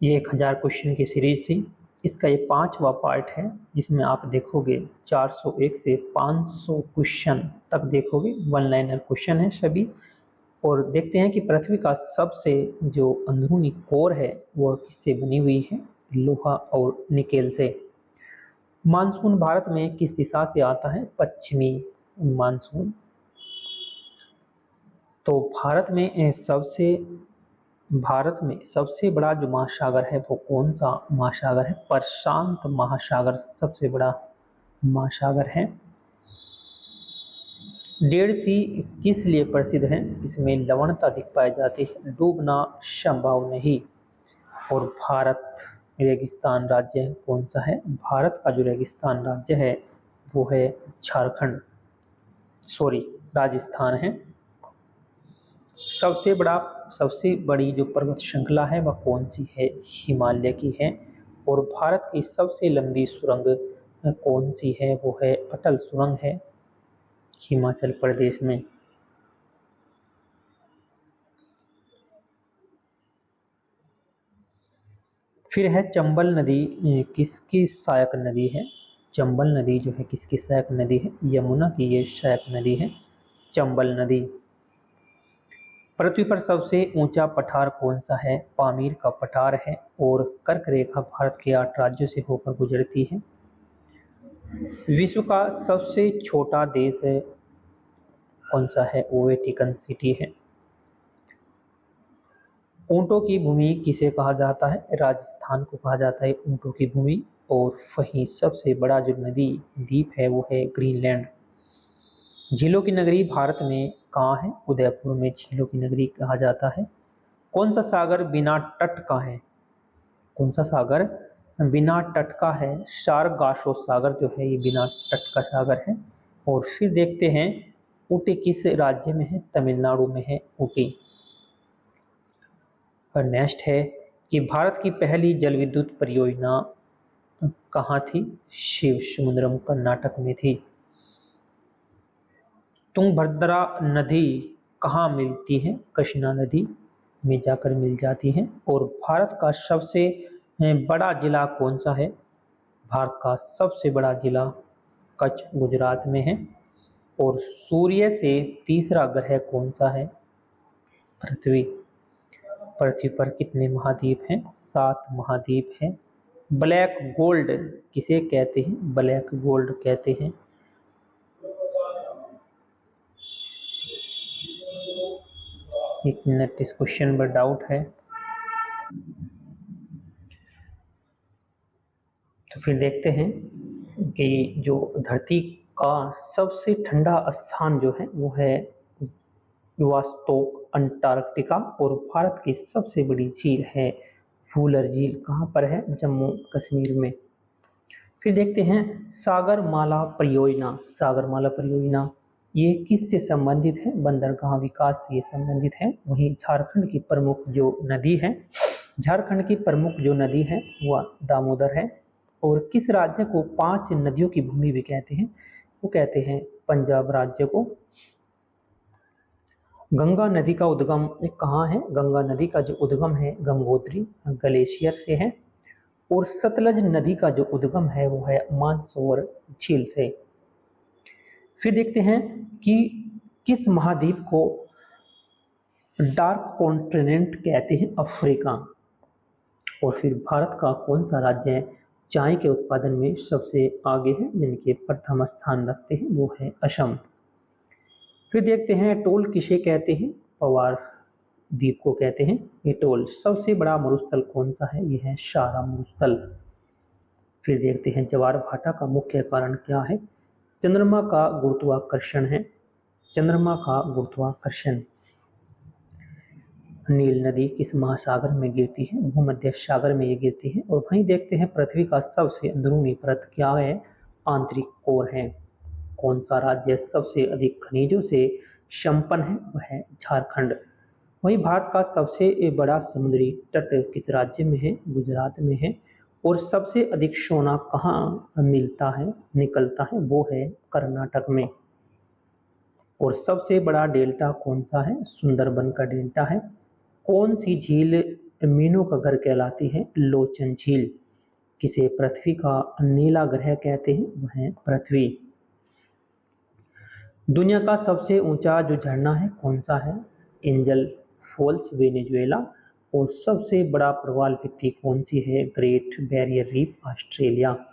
ये 1000 क्वेश्चन की सीरीज थी। इसका ये 5वां पार्ट है, जिसमें आप देखोगे 401 से 500 क्वेश्चन तक देखोगे। वन लाइनर क्वेश्चन है सभी। और देखते हैं कि पृथ्वी का सबसे जो अंदरूनी कोर है वह किससे बनी हुई है? लोहा और निकेल से। मानसून भारत में किस दिशा से आता है? पश्चिमी मानसून। तो भारत में सबसे बड़ा जो महासागर है वो कौन सा महासागर है? प्रशांत महासागर सबसे बड़ा महासागर है। डेड सी किस लिए प्रसिद्ध है? इसमें लवणता अधिक पाई जाती है, डूबना संभव नहीं। और भारत रेगिस्तान राज्य कौन सा है? भारत का जो रेगिस्तान राज्य है वो है झारखंड, सॉरी राजस्थान है। सबसे बड़ी जो पर्वत श्रृंखला है वह कौन सी है? हिमालय की है। और भारत की सबसे लंबी सुरंग कौन सी है? वो है अटल सुरंग है, हिमाचल प्रदेश में। फिर है चंबल नदी किसकी सहायक नदी है? चंबल नदी जो है किसकी सहायक नदी है? यमुना की ये सहायक नदी है, चंबल नदी। पृथ्वी पर सबसे ऊंचा पठार कौन सा है? पामीर का पठार है। और कर्क रेखा भारत के 8 राज्यों से होकर गुजरती है। विश्व का सबसे छोटा देश है कौन सा है? वो वेटिकन सिटी है। ऊंटों की भूमि किसे कहा जाता है? राजस्थान को कहा जाता है ऊंटों की भूमि। और वहीं सबसे बड़ा जो नदी द्वीप है वो है ग्रीनलैंड। झीलों की नगरी भारत में कहाँ है? उदयपुर में झीलों की नगरी कहा जाता है। कौन सा सागर बिना तट का है? कौन सा सागर बिना तट का है? सारगासो सागर जो है ये बिना तट का सागर है। और फिर देखते हैं ऊटी किस राज्य में है? तमिलनाडु में है ऊटी। और नेक्स्ट है कि भारत की पहली जल विद्युत परियोजना कहाँ थी? शिव समुद्रम कर्नाटक में थी। तुंगभद्रा नदी कहाँ मिलती है? कृष्णा नदी में जाकर मिल जाती है। और भारत का सबसे बड़ा जिला कौन सा है? भारत का सबसे बड़ा जिला कच्छ गुजरात में है। और सूर्य से तीसरा ग्रह कौन सा है? पृथ्वी। पृथ्वी पर कितने महाद्वीप हैं? 7 महाद्वीप हैं। ब्लैक गोल्ड किसे कहते हैं? ब्लैक गोल्ड कहते हैं। एक मिनट, इस क्वेश्चन पर डाउट है तो फिर देखते हैं कि जो धरती का सबसे ठंडा स्थान जो है वो है वास्तोक अंटार्कटिका। और भारत की सबसे बड़ी झील है वूलर झील। कहाँ पर है? जम्मू कश्मीर में। फिर देखते हैं सागरमाला परियोजना। सागरमाला परियोजना ये किससे संबंधित है? बंदरगाह विकास से ये संबंधित है। वहीं झारखंड की प्रमुख जो नदी है, झारखंड की प्रमुख जो नदी है वह दामोदर है। और किस राज्य को 5 नदियों की भूमि भी कहते हैं? वो कहते हैं पंजाब राज्य को। गंगा नदी का उद्गम कहाँ है? गंगा नदी का जो उद्गम है गंगोत्री ग्लेशियर से है। और सतलज नदी का जो उद्गम है वो है मानसरोवर झील से। फिर देखते हैं कि किस महाद्वीप को डार्क कॉन्टिनेंट कहते हैं? अफ्रीका। और फिर भारत का कौन सा राज्य है चाय के उत्पादन में सबसे आगे है, जिनके प्रथम स्थान रखते हैं? वो है असम। फिर देखते हैं टोल किसे कहते हैं? पवार द्वीप को कहते हैं एटोल। सबसे बड़ा मरुस्थल कौन सा है? यह है शारा मरुस्थल। फिर देखते हैं ज्वार भाटा का मुख्य कारण क्या है? चंद्रमा का गुरुत्वाकर्षण है, चंद्रमा का गुरुत्वाकर्षण। नील नदी किस महासागर में गिरती है? भूमध्य सागर में ये गिरती है। और वहीं देखते हैं पृथ्वी का सबसे अंदरूनी परत क्या है? आंतरिक कोर है। कौन सा राज्य सबसे अधिक खनिजों से संपन्न है? वह है झारखंड। वहीं भारत का सबसे बड़ा समुद्री तट किस राज्य में है? गुजरात में है। और सबसे अधिक सोना कहाँ मिलता है, निकलता है? वो है कर्नाटक में। और सबसे बड़ा डेल्टा कौन सा है? सुंदरबन का डेल्टा है। कौन सी झील मीनों का घर कहलाती है लोचन झील। किसे पृथ्वी का नीला ग्रह कहते हैं, वह है पृथ्वी। दुनिया का सबसे ऊंचा जो झरना है कौन सा है, एंजल फॉल्स वेनेजुएला। और सबसे बड़ा प्रवाल भित्ति कौन सी है, ग्रेट बैरियर रीफ ऑस्ट्रेलिया।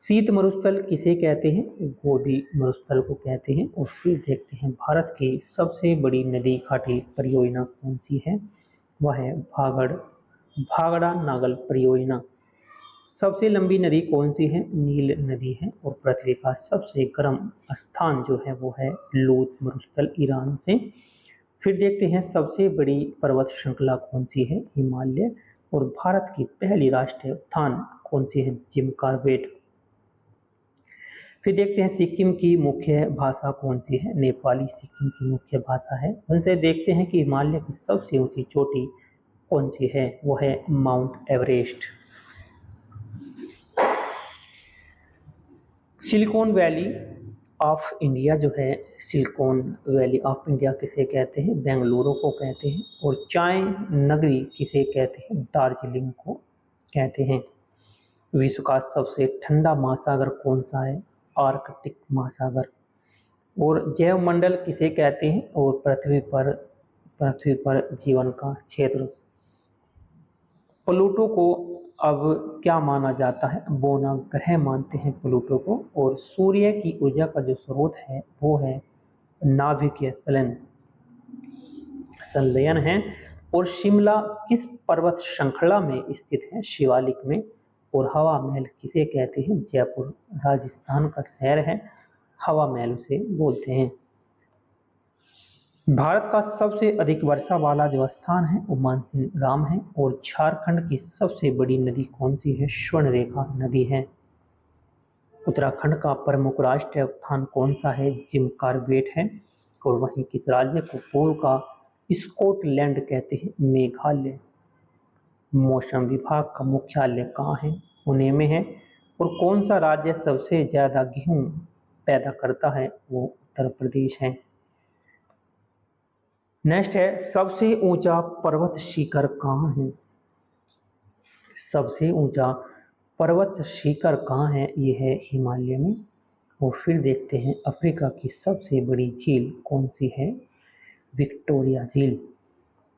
शीत मरुस्थल किसे कहते हैं, गोबी मरुस्थल को कहते हैं। और फिर देखते हैं भारत की सबसे बड़ी नदी घाटी परियोजना कौन सी है, वह है भागड़ा नागल परियोजना। सबसे लंबी नदी कौन सी है, नील नदी है। और पृथ्वी का सबसे गर्म स्थान जो है वो है लूत मरुस्थल ईरान से। फिर देखते हैं सबसे बड़ी पर्वत श्रृंखला कौन सी है, हिमालय। और भारत की पहली राष्ट्रीय उद्यान कौन सी है, जिम कॉर्बेट। फिर देखते हैं सिक्किम की मुख्य भाषा कौन सी है, नेपाली सिक्किम की मुख्य भाषा है। उनसे देखते हैं कि हिमालय की सबसे ऊंची चोटी कौन सी है, वो है mount Everest. Silicon valley of India जो है, सिलिकॉन वैली ऑफ इंडिया किसे कहते हैं, बेंगलुरु को कहते हैं। और चाय नगरी किसे कहते हैं, दार्जिलिंग को कहते हैं। विश्व का सबसे ठंडा महासागर कौन सा है, आर्कटिक महासागर। और जैव मंडल किसे कहते हैं, और पृथ्वी पर जीवन का क्षेत्र। प्लूटो को अब क्या माना जाता है, बोना ग्रह मानते हैं प्लूटो को। और सूर्य की ऊर्जा का जो स्रोत है वो है नाभिकीय संलयन है। और शिमला किस पर्वत श्रृंखला में स्थित है, शिवालिक में। और हवा महल किसे कहते हैं, जयपुर राजस्थान का शहर है, हवा महल उसे बोलते हैं। भारत का सबसे अधिक वर्षा वाला जो स्थान है वो मानसिंह राम है। और झारखंड की सबसे बड़ी नदी कौन सी है, स्वर्णरेखा नदी है। उत्तराखंड का प्रमुख राष्ट्रीय उद्यान कौन सा है, जिम कॉर्बेट है। और वहीं किस राज्य को पूर्व का स्कॉटलैंड कहते हैं, मेघालय। मौसम विभाग का मुख्यालय कहाँ है, पुणे में है। और कौन सा राज्य सबसे ज्यादा गेहूं पैदा करता है, वो उत्तर प्रदेश है। नेक्स्ट है सबसे ऊंचा पर्वत शिखर कहाँ है, सबसे ऊंचा पर्वत शिखर कहाँ है, ये है हिमालय में। और फिर देखते हैं अफ्रीका की सबसे बड़ी झील कौन सी है, विक्टोरिया झील।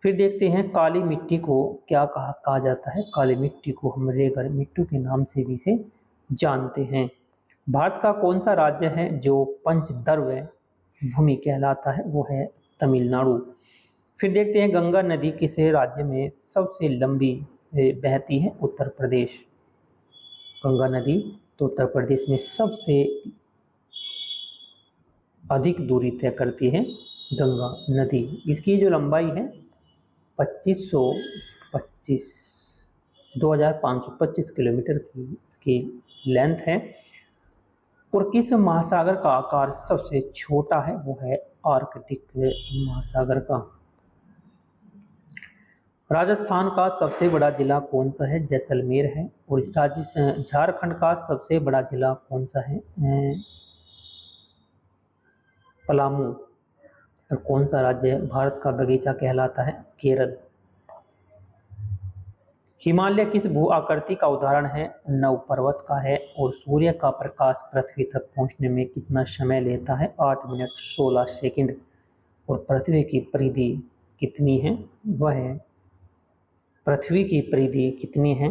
फिर देखते हैं काली मिट्टी को क्या कहा जाता है, काली मिट्टी को हम रेगड़ मिट्टी के नाम से भी इसे जानते हैं। भारत का कौन सा राज्य है जो पंचद्रव्य भूमि कहलाता है, वो है तमिलनाडु। फिर देखते हैं गंगा नदी किस राज्य में सबसे लंबी बहती है, उत्तर प्रदेश। गंगा नदी तो उत्तर प्रदेश में सबसे अधिक दूरी तय करती है गंगा नदी। इसकी जो लंबाई है 2525 किलोमीटर की इसकी लेंथ है। और किस महासागर का आकार सबसे छोटा है, वो है आर्कटिक महासागर का। राजस्थान का सबसे बड़ा जिला कौन सा है, जैसलमेर है। और झारखंड का सबसे बड़ा जिला कौन सा है, पलामू। और कौन सा राज्य भारत का बगीचा कहलाता है, केरल। हिमालय किस भू आकृति का उदाहरण है, नव पर्वत का है। और सूर्य का प्रकाश पृथ्वी तक पहुंचने में कितना समय लेता है, 8 मिनट 16 सेकंड। और पृथ्वी की परिधि कितनी है, वह है पृथ्वी की परिधि कितनी है,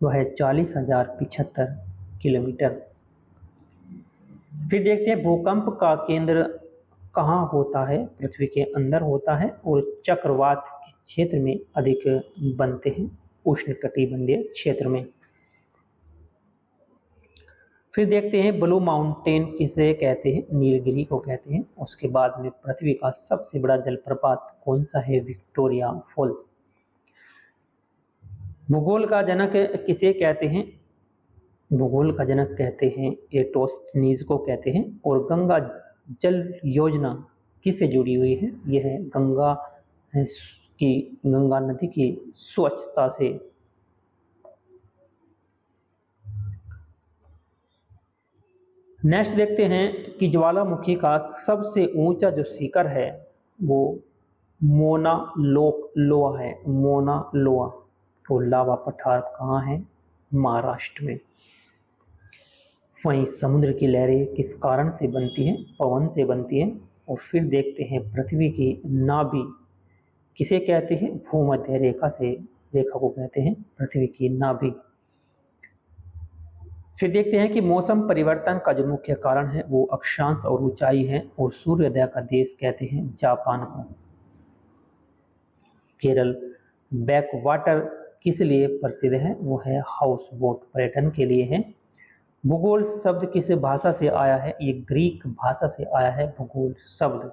वह है 40,075 किलोमीटर। फिर देखते हैं भूकंप का केंद्र कहाँ होता है, पृथ्वी के अंदर होता है। और चक्रवात किस क्षेत्र में अधिक बनते हैं, उष्णकटिबंधीय क्षेत्र में। फिर देखते हैं ब्लू माउंटेन किसे कहते हैं, नीलगिरी को कहते हैं। उसके बाद में पृथ्वी का सबसे बड़ा जलप्रपात कौन सा है, विक्टोरिया फॉल्स। भूगोल का जनक किसे कहते हैं, भूगोल का जनक कहते हैं एटोस्थनीज को कहते हैं। और गंगा जल योजना किससे जुड़ी हुई है, यह है गंगा नदी की स्वच्छता से। नेक्स्ट देखते हैं कि ज्वालामुखी का सबसे ऊंचा जो शिखर है वो मोना लोक लोआ है, मोना लोआ। और लावा पठार कहाँ है? महाराष्ट्र में। वहीं समुद्र की लहरें किस कारण से बनती हैं? पवन से बनती हैं। और फिर देखते हैं पृथ्वी की नाभि किसे कहते हैं? भूमध्य रेखा से, रेखा को कहते हैं पृथ्वी की नाभि। फिर देखते हैं कि मौसम परिवर्तन का जो मुख्य कारण है वो अक्षांश और ऊंचाई है। और सूर्योदय का देश कहते हैं जापान को। केरल बैकवाटर किस लिए प्रसिद्ध है? वो है हाउस बोट, पर्यटन के लिए है। भूगोल शब्द किस भाषा से आया है? ये ग्रीक भाषा से आया है भूगोल शब्द।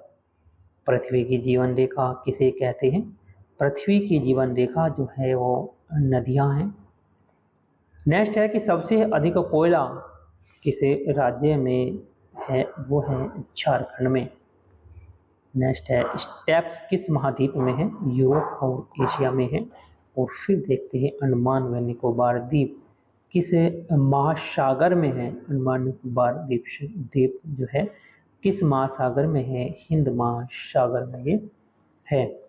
पृथ्वी की जीवन रेखा किसे कहते हैं? पृथ्वी की जीवन रेखा जो है वो नदियां हैं। नेक्स्ट है कि सबसे अधिक कोयला किस राज्य में है? वो है झारखंड में। नेक्स्ट है स्टेप्स किस महाद्वीप में है? यूरोप और एशिया में है। और फिर देखते हैं अंडमान व निकोबार द्वीप किस महासागर में है? अंडमान निकोबार द्वीप जो है किस महासागर में है? हिंद महासागर में ये है।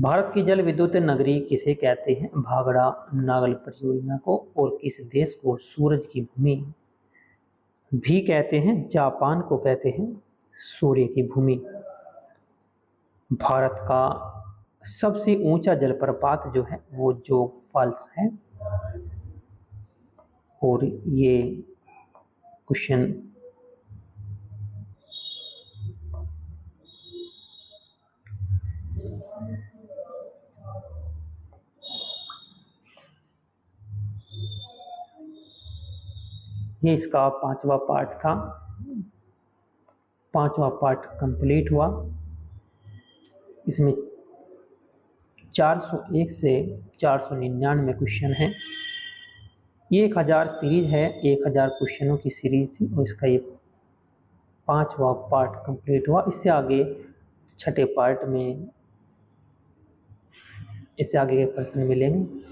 भारत की जल विद्युत नगरी किसे कहते हैं? भाखड़ा नागल परियोजना को। और किस देश को सूरज की भूमि भी कहते हैं? जापान को कहते हैं सूर्य की भूमि। भारत का सबसे ऊंचा जलप्रपात जो है वो जोग फॉल्स है। और ये क्वेश्चन ये इसका 5वां पार्ट था। 5वां पार्ट कंप्लीट हुआ। इसमें 401 से 499 क्वेश्चन हैं। ये 1000 सीरीज है, 1000 क्वेश्चनों की सीरीज थी और इसका ये 5वां पार्ट कंप्लीट हुआ। इससे आगे छठे पार्ट में इससे आगे के प्रश्न मिलेंगे।